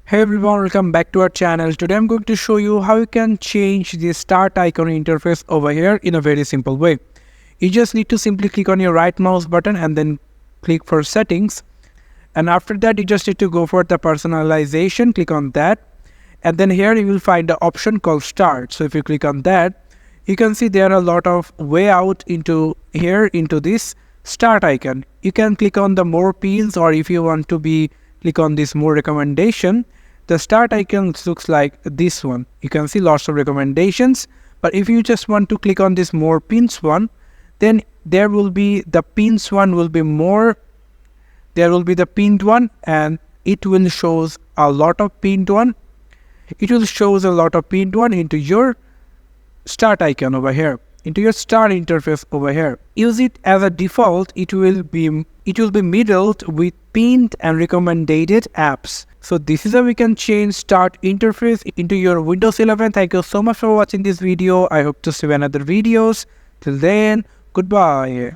Hey everyone, welcome back to our channel. Today I'm going to show you how you can change the start icon interface over here in a very simple way. You just need to simply click on your right mouse button and then click for settings. And after that you just need to go for the personalization, click on that. And then here you will find the option called start. So if you click on that, you can see there are a lot of way out into here into this start icon. You can click on the more pins, or if you want to click on this more recommendation. The start icon looks like this one. You can see lots of recommendations, but if you just want to click on this more pins one, then there will be the pins one will be more. There will be the pinned one, and it will shows a lot of pinned one. It will shows a lot of pinned one into your start icon over here, into your start interface over here. Use it as a default. It will be middled with pinned and recommended apps. So this is how we can change start interface into your Windows 11. Thank you so much for watching this video. I hope to see you in other videos. Till then, goodbye.